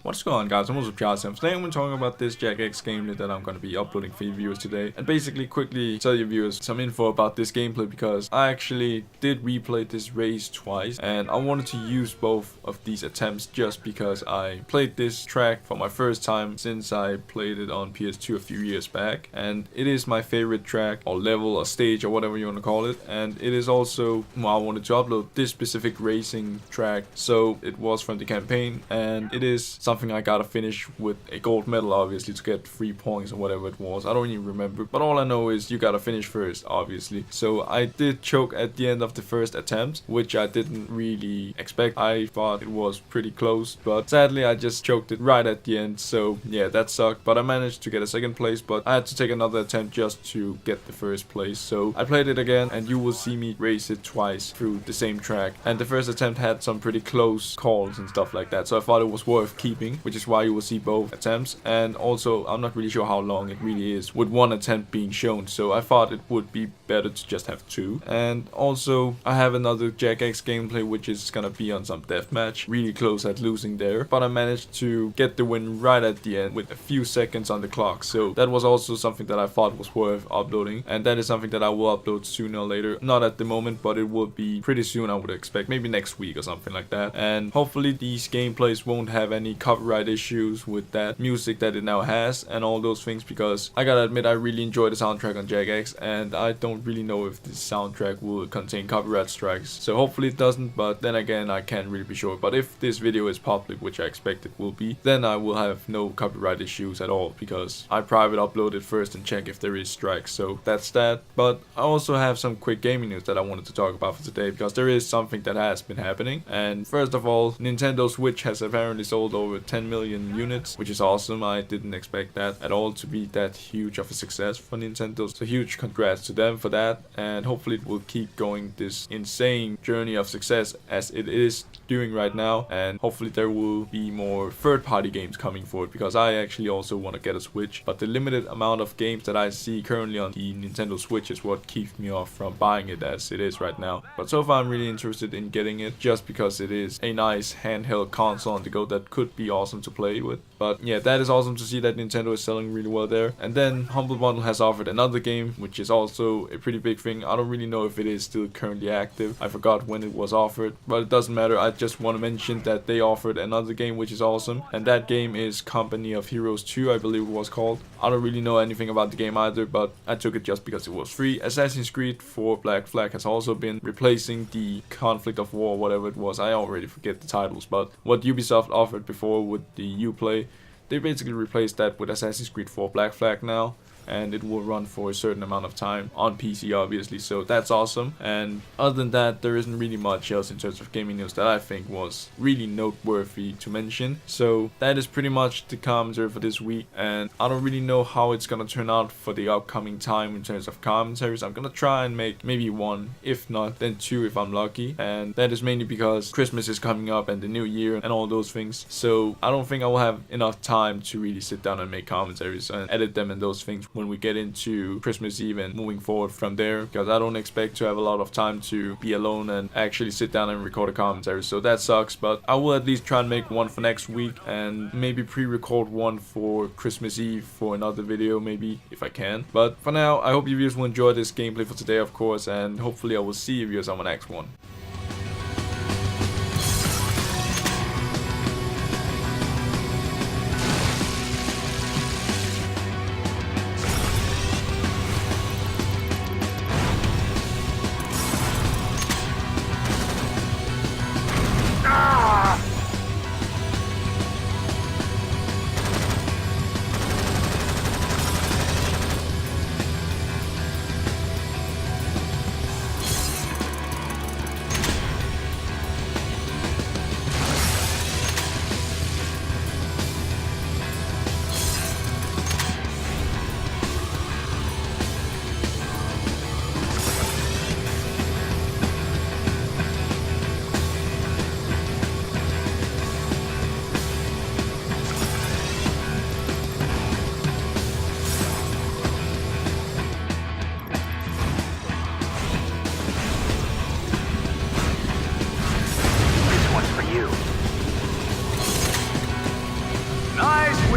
What's going on, guys? I'm supcharls. Today I'm talking about this jagex gameplay that I'm going to be uploading for you viewers today, and basically quickly tell you viewers some info about this gameplay because I actually did replay this race twice and I wanted to use both of these attempts just because I played this track for my first time since I played it on PS2 a few years back, and it is my favorite track or level or stage or whatever you want to call it, and it is also why I wanted to upload this specific racing track. So it was from the campaign and it is something I gotta finish with a gold medal, obviously, to get 3 points or whatever it was. I don't even remember, but all I know is you gotta finish first, obviously. So I did choke at the end of the first attempt, which I didn't really expect. I thought it was pretty close, but sadly I just choked it right at the end. So yeah, that sucked, but I managed to get a second place, but I had to take another attempt just to get the first place. So I played it again and you will see me race it twice through the same track, and the first attempt had some pretty close calls and stuff like that, so I thought it was worth keeping, which is why you will see both attempts. And also I'm not really sure how long it really is with one attempt being shown, so I thought it would be better to just have two. And also I have another jagex gameplay which is gonna be on some deathmatch, really close at losing there, but I managed to get the win right at the end with a few seconds on the clock. So that was also something that I thought was worth uploading, and that is something that I will upload sooner or later. Not at the moment, but it will be pretty soon, I would expect, maybe next week or something like that. And hopefully these gameplays won't have any copyright issues with that music that it now has and all those things, because I gotta admit I really enjoy the soundtrack on jagex, and I don't really know if this soundtrack will contain copyright strikes, so hopefully it doesn't, but then again I can't really be sure. But if this video is public, which I expect it will be, then I will have no copyright issues at all, because I private upload it first and check if there is strikes. So that's that. But I also have some quick gaming news that I wanted to talk about for today, because there is something that has been happening. And first of all, Nintendo Switch has apparently sold over 10 million units, which is awesome. I didn't expect that at all to be that huge of a success for Nintendo, so huge congrats to them for that, and hopefully it will keep going this insane journey of success as it is doing right now. And hopefully there will be more third-party games coming for it, because I actually also want to get a Switch, but the limited amount of games that I see currently on the Nintendo Switch is what keeps me off from buying it as it is right now. But so far I'm really interested in getting it just because it is a nice handheld console on the go that could be awesome to play with. But yeah, that is awesome to see that Nintendo is selling really well there. And then Humble Bundle has offered another game, which is also a pretty big thing. I don't really know if it is still currently active. I forgot when it was offered, but it doesn't matter. I just want to mention that they offered another game which is awesome, and that game is Company of Heroes 2, I believe it was called. I don't really know anything about the game either, but I took it just because it was free. Assassin's Creed 4 Black Flag has also been replacing the Conflict of War, whatever it was. I already forget the titles, but what Ubisoft offered before with the Uplay, they basically replaced that with Assassin's Creed 4 Black Flag now, and it will run for a certain amount of time on PC, obviously, so that's awesome. And other than that, there isn't really much else in terms of gaming news that I think was really noteworthy to mention. So that is pretty much the commentary for this week, and I don't really know how it's gonna turn out for the upcoming time in terms of commentaries. I'm gonna try and make maybe one, if not then two if I'm lucky, and that is mainly because Christmas is coming up and the new year and all those things, so I don't think I will have enough time to really sit down and make commentaries and edit them and those things when we get into Christmas Eve and moving forward from there, because I don't expect to have a lot of time to be alone and actually sit down and record a commentary, so that sucks. But I will at least try and make one for next week and maybe pre-record one for Christmas Eve for another video, maybe, if I can. But for now, I hope you viewers will enjoy this gameplay for today, of course, and hopefully I will see you viewers on my next one.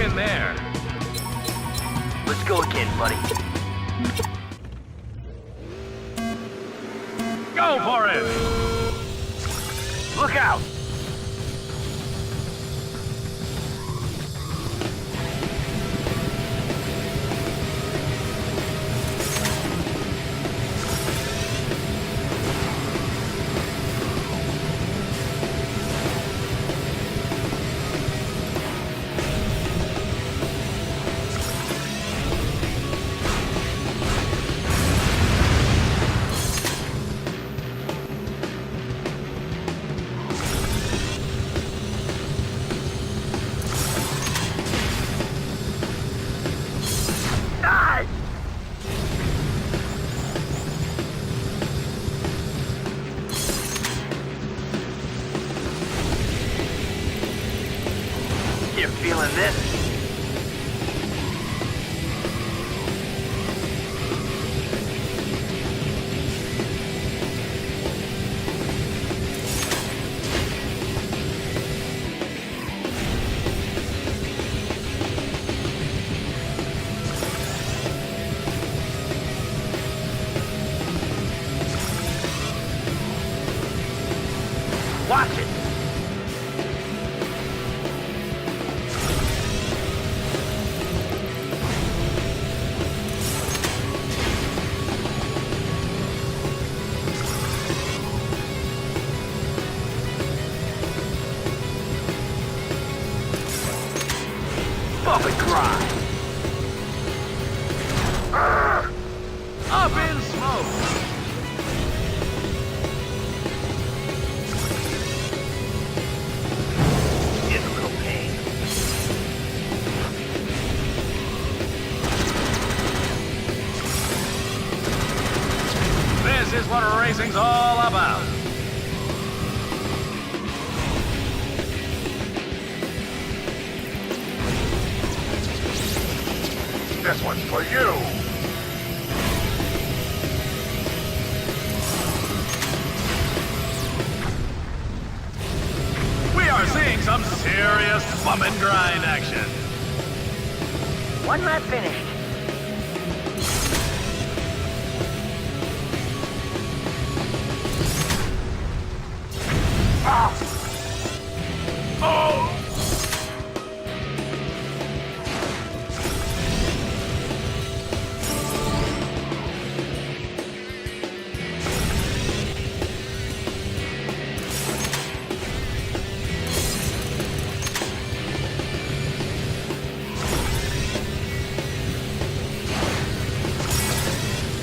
win there. Let's go again, buddy. Go for it! Look out! You feeling this? Watch it! Bump and grind! Up in smoke! Get a little pain. This is what racing's all about. This one's for you! We are seeing some serious bump and grind action. One lap finished. Ah! Oh!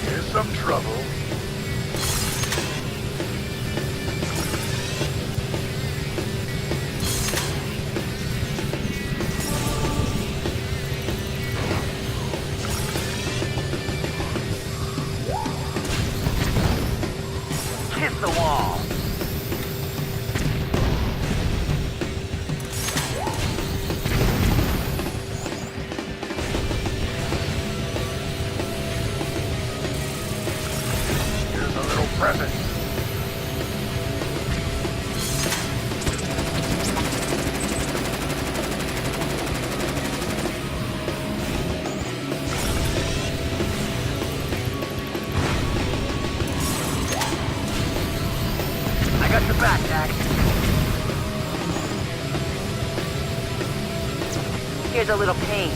Here's some trouble. Kiss the wall. Here's a little present. I got your back, Jack. Here's a little pain.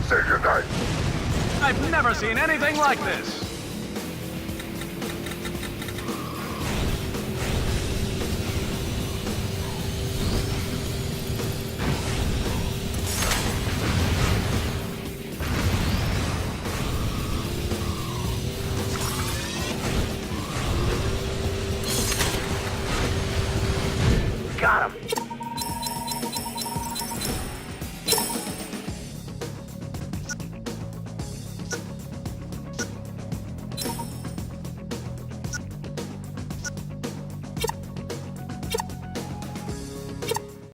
Say goodnight. I've never seen anything like this. Got him.